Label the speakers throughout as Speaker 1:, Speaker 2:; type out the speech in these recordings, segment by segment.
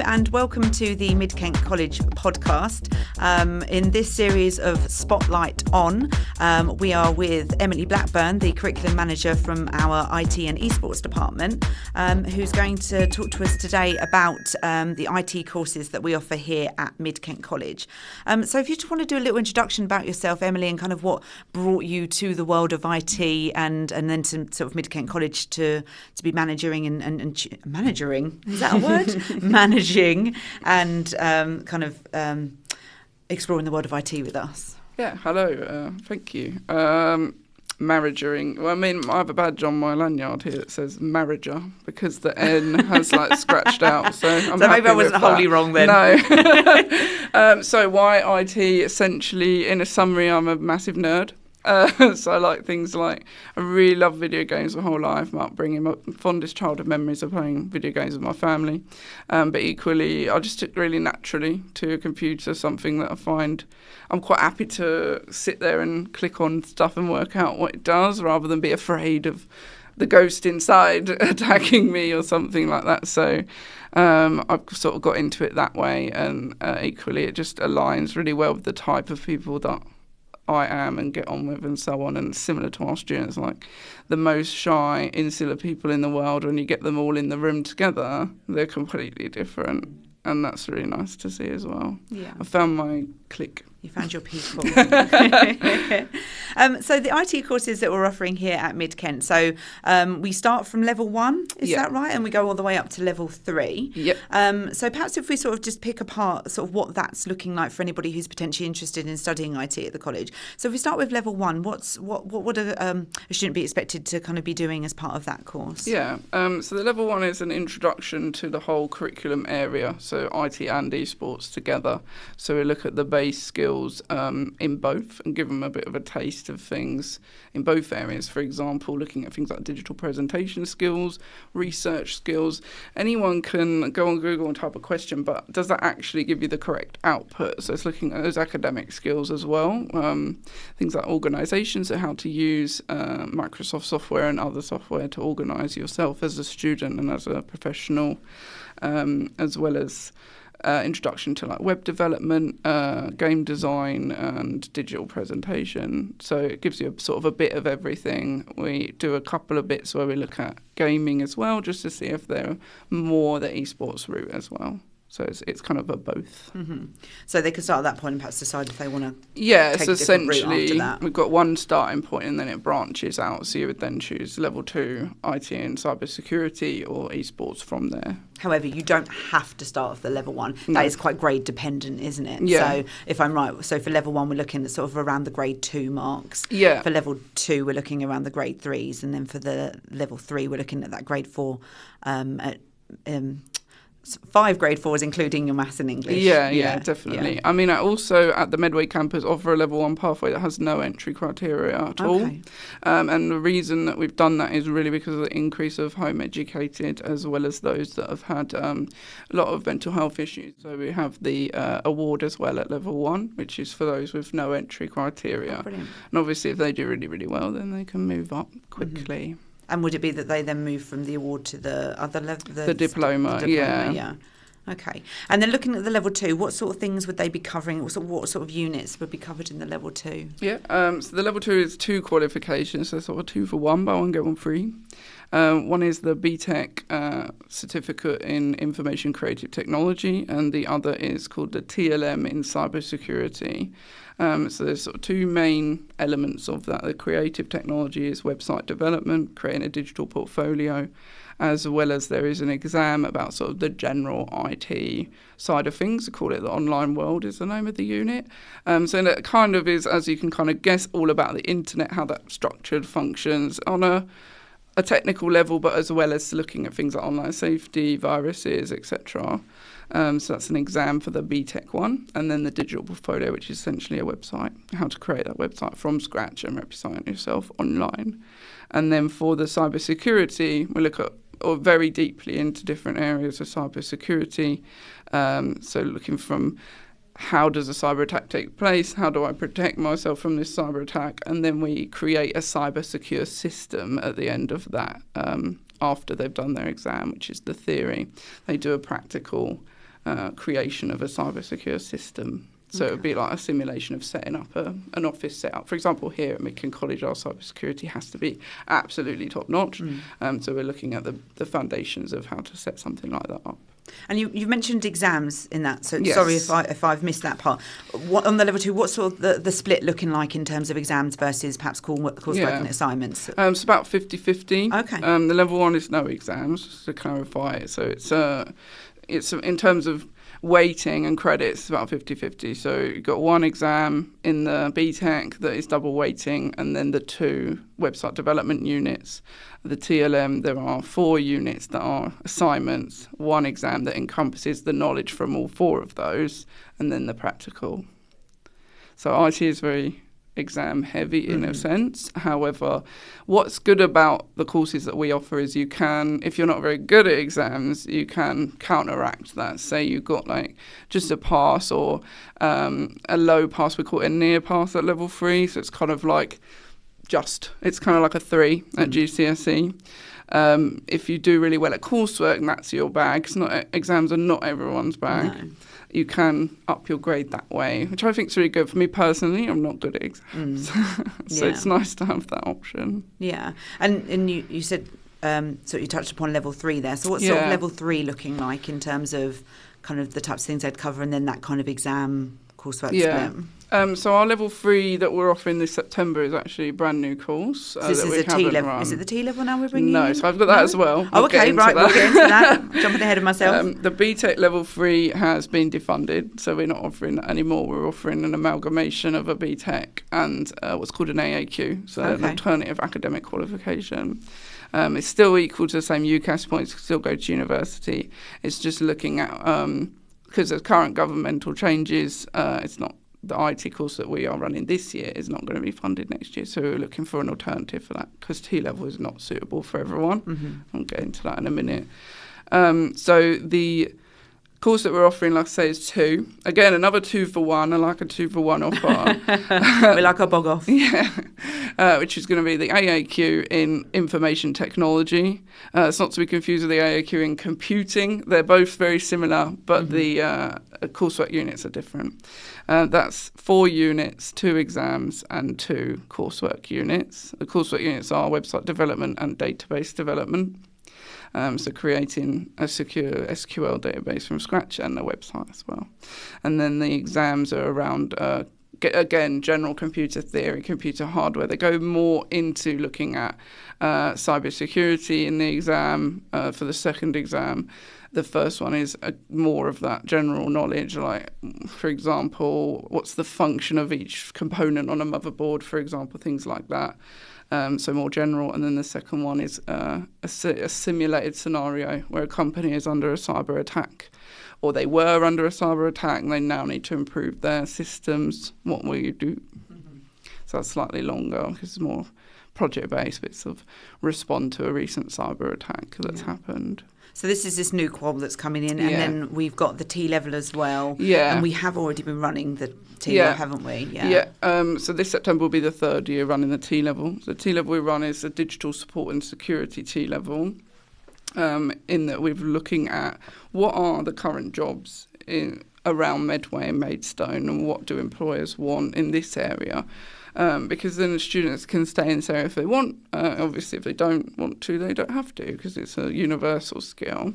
Speaker 1: and welcome to the MidKent College podcast. In this series of Spotlight On, we are with Emily Blackburn, the curriculum manager from our IT and esports department, who's going to talk to us today about the IT courses that we offer here at MidKent College. So if you just want to do a little introduction about yourself, Emily, and kind of what brought you to the world of IT and then to sort of MidKent College to be managing and managing, is that a word? Managing and kind of exploring the world of IT with us.
Speaker 2: Yeah, hello, thank you. Marriaging. Well, I mean, I have a badge on my lanyard here that says marriager because the N has like scratched out. So
Speaker 1: maybe I wasn't wholly wrong then.
Speaker 2: No. So why IT? Essentially, in a summary, I'm a massive nerd. So I like things like, I really love video games my whole life. My upbringing, my fondest childhood memories of playing video games with my family. But equally, I just took really naturally to a computer, something that I find I'm quite happy to sit there and click on stuff and work out what it does rather than be afraid of the ghost inside attacking me or something like that. So I've sort of got into it that way, and equally it just aligns really well with the type of people that I am and get on with and so on. And similar to our students, like the most shy, insular people in the world, when you get them all in the room together, they're completely different. And that's really nice to see as well.
Speaker 1: Yeah.
Speaker 2: I found my clique.
Speaker 1: You found your people. So the IT courses that we're offering here at MidKent, so we start from level 1, is that right? And we go all the way up to level 3.
Speaker 2: Yep.
Speaker 1: So perhaps if we sort of just pick apart sort of what that's looking like for anybody who's potentially interested in studying IT at the college. So if we start with level 1, what would a student be expected to kind of be doing as part of that course?
Speaker 2: Yeah. So the level 1 is an introduction to the whole curriculum area, so IT and esports together. So we look at the base skills in both and give them a bit of a taste of things in both areas. For example, looking at things like digital presentation skills, research skills. Anyone can go on Google and type a question, but does that actually give you the correct output? So it's looking at those academic skills as well. Things like organisation, so how to use Microsoft software and other software to organise yourself as a student and as a professional, as well as introduction to like web development, game design and digital presentation. So it gives you sort of a bit of everything. We do a couple of bits where we look at gaming as well, just to see if they're more the esports route as well. So it's kind of a both.
Speaker 1: Mm-hmm. So they can start at that point and perhaps decide if they want to
Speaker 2: take so essentially we've got one starting point and then it branches out. So you would then choose level 2 IT and cybersecurity or esports from there.
Speaker 1: However, you don't have to start off the level 1. That is quite grade dependent, isn't it?
Speaker 2: Yeah.
Speaker 1: So if I'm right, so for level 1 we're looking at sort of around the grade 2 marks.
Speaker 2: Yeah.
Speaker 1: For level 2 we're looking around the grade 3s, and then for the level 3 we're looking at that grade 4 at 5 grade 4s, including your maths and English.
Speaker 2: Yeah, definitely. Yeah. I mean, I also at the Medway campus offer a level 1 pathway that has no entry criteria at all. And the reason that we've done that is really because of the increase of home educated as well as those that have had a lot of mental health issues. So we have the award as well at level 1, which is for those with no entry criteria.
Speaker 1: Oh, brilliant.
Speaker 2: And obviously if they do really, really well, then they can move up quickly.
Speaker 1: Mm-hmm. And would it be that they then move from the award to the other level?
Speaker 2: The diploma,
Speaker 1: yeah. Okay. And then looking at the level 2, what sort of things would they be covering? What sort of units would be covered in the level 2?
Speaker 2: Yeah. So the level 2 is 2 qualifications, so sort of 2 for 1, buy 1 get 1 free. One is the BTEC certificate in Information Creative Technology, and the other is called the TLM in Cybersecurity. So there's sort of 2 main elements of that. The creative technology is website development, creating a digital portfolio, as well as there is an exam about sort of the general IT side of things. We call it the online world is the name of the unit. So that kind of is, as you can kind of guess, all about the internet, how that structured functions on a technical level, but as well as looking at things like online safety, viruses, etc. So that's an exam for the BTEC one. And then the digital portfolio, which is essentially a website, how to create that website from scratch and represent yourself online. And then for the cybersecurity, we look at very deeply into different areas of cybersecurity. So looking from how does a cyber attack take place? How do I protect myself from this cyber attack? And then we create a cyber secure system at the end of that after they've done their exam, which is the theory. They do a practical creation of a cybersecure system. So it would be like a simulation of setting up an office setup. For example, here at MidKent College, our cybersecurity has to be absolutely top-notch. So we're looking at the foundations of how to set something like that up.
Speaker 1: And you mentioned exams in that, so
Speaker 2: Yes.
Speaker 1: sorry if I've missed that part. On the level 2, what's sort of the split looking like in terms of exams versus perhaps coursework and assignments?
Speaker 2: It's about 50-50.
Speaker 1: Okay.
Speaker 2: The level 1 is no exams, just to clarify it. So it's in terms of weighting and credits, it's about 50-50. So you've got one exam in the BTEC that is double weighting, and then the 2 website development units. The TLM, there are 4 units that are assignments, 1 exam that encompasses the knowledge from all 4 of those, and then the practical. So IT is very exam heavy in a sense. However, what's good about the courses that we offer is you can, if you're not very good at exams, you can counteract that. Say you've got like just a pass or a low pass, we call it a near pass at level 3. So it's kind of like it's kind of like a 3 at GCSE. If you do really well at coursework, and that's your bag. Exams are not everyone's bag.
Speaker 1: No.
Speaker 2: You can up your grade that way, which I think is really good. For me personally, I'm not good at exams. So it's nice to have that option.
Speaker 1: Yeah. And you said, so you touched upon level 3 there. So what's sort of level 3 looking like in terms of kind of the types of things they'd cover and then that kind of exam coursework split?
Speaker 2: So our level 3 that we're offering this September is actually a brand new course.
Speaker 1: So this is a T level. Is it the T level now we're bringing?
Speaker 2: No, so I've got that as well.
Speaker 1: Oh, okay, right. We'll get into that. Jumping ahead of myself.
Speaker 2: The BTEC level 3 has been defunded, so we're not offering that anymore. We're offering an amalgamation of a BTEC and what's called an AAQ, so an alternative academic qualification. It's still equal to the same UCAS points, still go to university. It's just looking at, because of current governmental changes, it's not. The IT course that we are running this year is not going to be funded next year, so we're looking for an alternative for that because T-level is not suitable for everyone. I'll get into that in a minute. So the course that we're offering, like I say, is 2. Again, another 2 for 1. I like a 2 for 1 offer.
Speaker 1: We like our bog off.
Speaker 2: Which is going to be the AAQ in information technology. It's not to be confused with the AAQ in computing. They're both very similar, but the coursework units are different. That's 4 units, 2 exams, and 2 coursework units. The coursework units are website development and database development. So creating a secure SQL database from scratch and a website as well. And then the exams are around, again, general computer theory, computer hardware. They go more into looking at cybersecurity in the exam for the second exam. The first one is more of that general knowledge, like, for example, what's the function of each component on a motherboard, for example, things like that. So more general. And then the second one is a simulated scenario where a company is under a cyber attack, or they were under a cyber attack and they now need to improve their systems. What will you do? So that's slightly longer because it's more project-based, but it's sort of respond to a recent cyber attack that's happened.
Speaker 1: So this is this new qual that's coming in, and then we've got the T-level as well.
Speaker 2: Yeah.
Speaker 1: And we have already been running the T-level, haven't we?
Speaker 2: So this September will be the 3rd year running the T-level. The T-level we run is a digital support and security T-level, in that we're looking at what are the current jobs around Medway and Maidstone, and what do employers want in this area. Because then the students can stay in this area if they want. Obviously, if they don't want to, they don't have to, because it's a universal skill.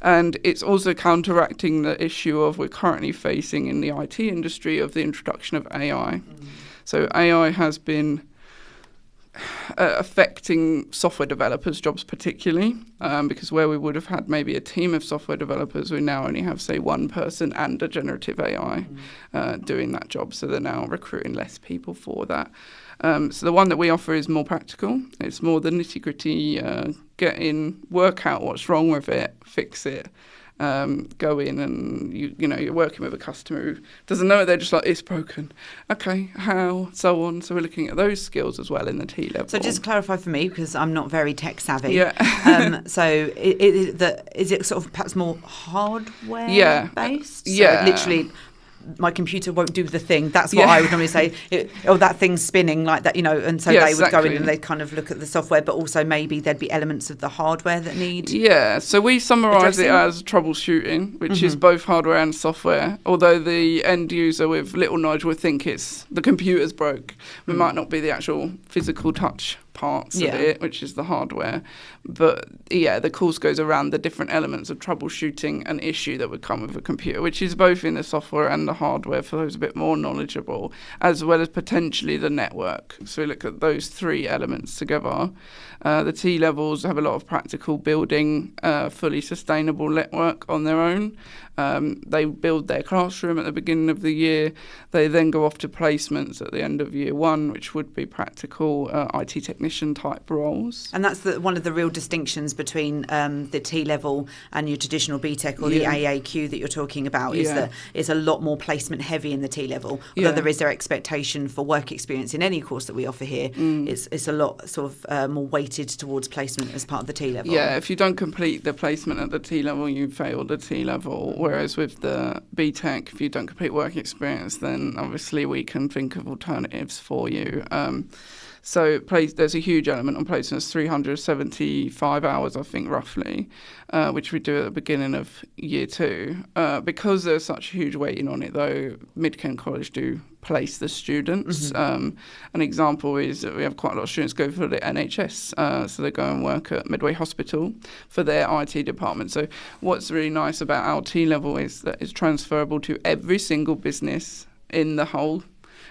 Speaker 2: And it's also counteracting the issue of we're currently facing in the IT industry of the introduction of AI. So AI has been affecting software developers' jobs particularly, because where we would have had maybe a team of software developers, we now only have, say, one person and a generative AI doing that job. So they're now recruiting less people for that. So the one that we offer is more practical. It's more the nitty-gritty, get in, work out what's wrong with it, fix it. Go in and you're working with a customer who doesn't know it, they're just like, it's broken. Okay, how? So on. So we're looking at those skills as well in the T-level.
Speaker 1: So just clarify for me, because I'm not very tech savvy. So is it sort of perhaps more hardware based? So literally my computer won't do the thing. That's what I would normally say. That thing's spinning like that, and so they would go in and they'd kind of look at the software, but also maybe there'd be elements of the hardware that need.
Speaker 2: Yeah, so we summarise it as troubleshooting, which is both hardware and software. Although the end user with little knowledge would think it's the computer's broke. It might not be the actual physical touch parts of it, which is the hardware. But the course goes around the different elements of troubleshooting an issue that would come with a computer, which is both in the software and the hardware for those a bit more knowledgeable, as well as potentially the network. So we look at those three elements together. The T-levels have a lot of practical building fully sustainable network on their own. They build their classroom at the beginning of the year. They then go off to placements at the end of year one, which would be practical IT technician type roles.
Speaker 1: And that's one of the real distinctions between the T-level and your traditional BTEC or the AAQ that you're talking about, is that it's a lot more placement heavy in the T-level. Although there is their expectation for work experience in any course that we offer here, it's a lot sort of more weighted towards placement as part of the T-level.
Speaker 2: Yeah, if you don't complete the placement at the T-level, you fail the T-level. Whereas with the BTEC, if you don't complete work experience, then obviously we can think of alternatives for you. So there's a huge element on placements, 375 hours, I think, roughly, which we do at the beginning of year two. Because there's such a huge weighting on it, though, MidKent College do place the students. An example is that we have quite a lot of students go for the NHS, so they go and work at Midway Hospital for their IT department. So what's really nice about our T-level is that it's transferable to every single business in the whole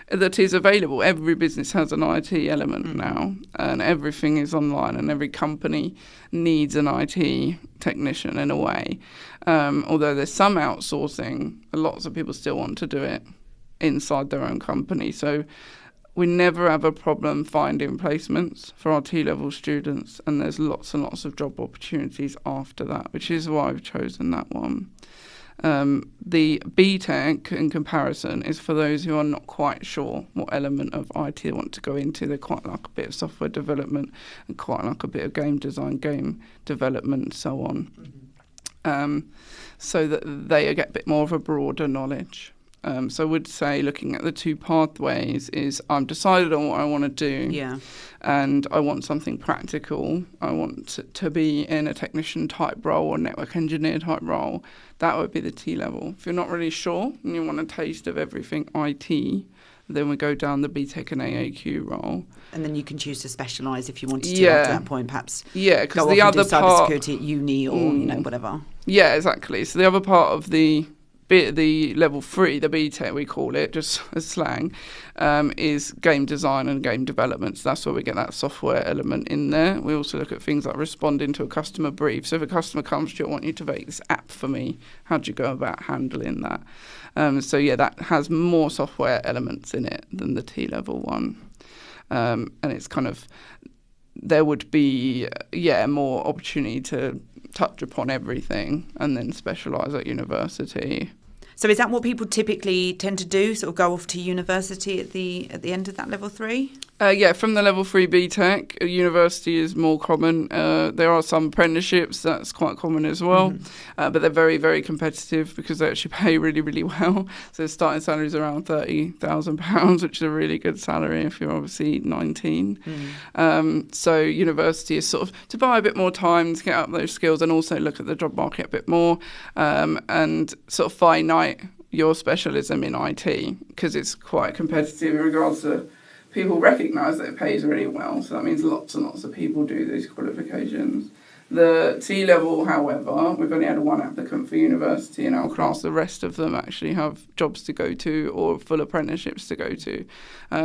Speaker 2: that is available. Every business has an IT element now, and everything is online, and every company needs an IT technician in a way. Although there's some outsourcing, lots of people still want to do it inside their own company. So we never have a problem finding placements for our T-level students, and there's lots and lots of job opportunities after that, which is why I've chosen that one. The BTEC, in comparison, is for those who are not quite sure what element of IT they want to go into. They quite like a bit of software development and quite like a bit of game design, game development, so on. So that they get a bit more of a broader knowledge. So I would say, looking at the two pathways, is I'm decided on what I want to do, and I want something practical. I want to be in a technician type role or network engineer type role. That would be the T-level. If you're not really sure and you want a taste of everything IT, then we go down the BTEC and AAQ role. And
Speaker 1: then you can choose to specialise if you wanted to at that point, perhaps.
Speaker 2: Yeah, because the other part,
Speaker 1: cybersecurity at uni or whatever.
Speaker 2: Yeah, exactly. So the other part of the level 3, the BTEC we call it, just as slang, is game design and game development. So that's where we get that software element in there. We also look at things like responding to a customer brief. So if a customer comes to you, I want you to make this app for me, how do you go about handling that? That has more software elements in it than the T-level one. And it's kind of, there would be, more opportunity to touch upon everything and then specialise at university.
Speaker 1: So is that what people typically tend to do, sort of go off to university at the end of that level 3?
Speaker 2: From the level 3 BTEC, university is more common. There are some apprenticeships, that's quite common as well. But they're very, very competitive because they actually pay really, really well. So the starting salary is around £30,000, which is a really good salary if you're obviously 19. So university is sort of to buy a bit more time to get up those skills and also look at the job market a bit more and sort of finite your specialism in IT, because it's quite competitive in regards to people recognise that it pays really well, so that means lots and lots of people do these qualifications. The T-level, however, we've only had one applicant for university in our class. The rest of them actually have jobs to go to or full apprenticeships to go to.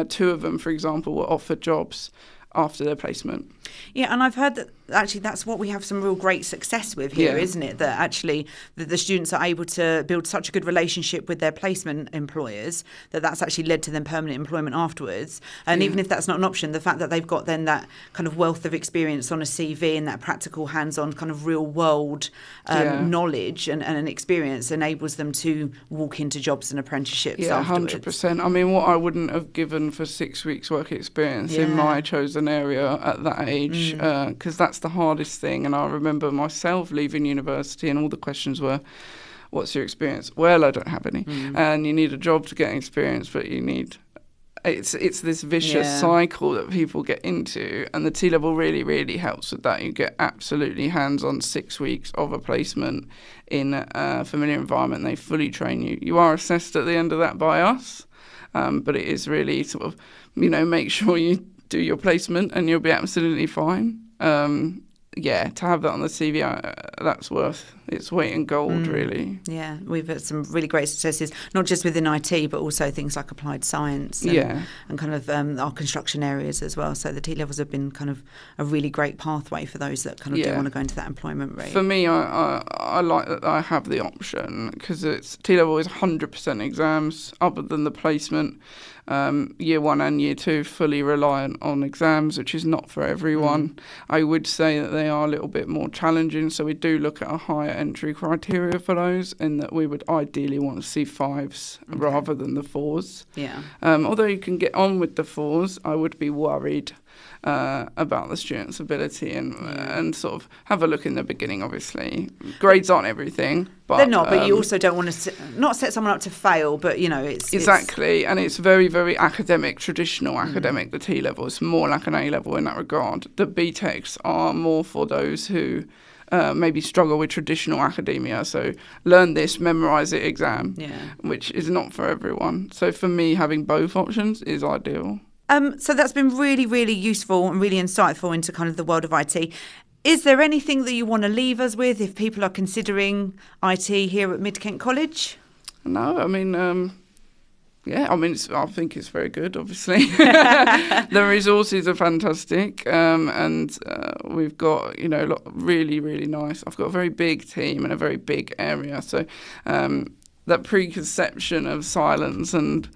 Speaker 2: 2 of them, for example, were offered jobs after their placement.
Speaker 1: Yeah, and I've heard that actually that's what we have some real great success with here, isn't it? That actually the students are able to build such a good relationship with their placement employers that's actually led to them permanent employment afterwards. And even if that's not an option, the fact that they've got then that kind of wealth of experience on a CV and that practical hands-on kind of real world knowledge and an experience enables them to walk into jobs and apprenticeships afterwards.
Speaker 2: 100%. I mean, what I wouldn't have given for 6 weeks work experience in my chosen area at that age, because that's the hardest thing. And I remember myself leaving university and all the questions were, what's your experience? Well, I don't have any. And you need a job to get experience, but you need... It's this vicious cycle that people get into, and the T-level really, really helps with that. You get absolutely hands-on 6 weeks of a placement in a familiar environment. They fully train you. You are assessed at the end of that by us, but it is really sort of, make sure you do your placement and you'll be absolutely fine. To have that on the CV, that's worth its weight in gold, really.
Speaker 1: Yeah, we've had some really great successes, not just within IT, but also things like applied science and kind of our construction areas as well. So the T-levels have been kind of a really great pathway for those that kind of do want to go into that employment rate.
Speaker 2: For me, I like that I have the option, because T-level is 100% exams, other than the placement. Year 1 and year 2 fully reliant on exams, which is not for everyone. I would say that they are a little bit more challenging, so we do look at a higher entry criteria for those, in that we would ideally want to see 5s rather than the 4s. Yeah. Although you can get on with the 4s, I would be worried about the student's ability and sort of have a look in the beginning. Obviously, grades aren't everything, but
Speaker 1: they're not. But you also don't want to not set someone up to fail. But it's
Speaker 2: exactly, and it's very, very academic, traditional academic. The T-level is more like an A-level in that regard. The BTECs are more for those who maybe struggle with traditional academia. So learn this, memorise it, exam, which is not for everyone. So for me, having both options is ideal.
Speaker 1: So that's been really, really useful and really insightful into kind of the world of IT. Is there anything that you want to leave us with if people are considering IT here at MidKent College?
Speaker 2: No, I think it's very good, obviously. The resources are fantastic, and we've got, really, really nice. I've got a very big team and a very big area. So that preconception of silence and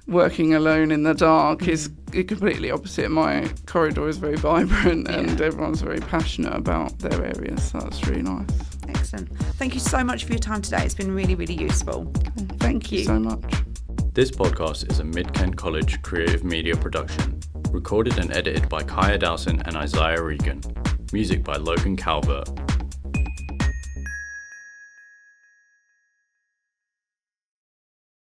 Speaker 2: working alone in the dark is completely opposite. My corridor is very vibrant and everyone's very passionate about their areas, so that's really nice.
Speaker 1: Excellent. Thank you so much for your time today. It's been really, really useful.
Speaker 2: Thank you so much.
Speaker 3: This podcast is a MidKent College creative media production, recorded and edited by Kaya Dowson and Isaiah Regan. Music by Logan Calvert.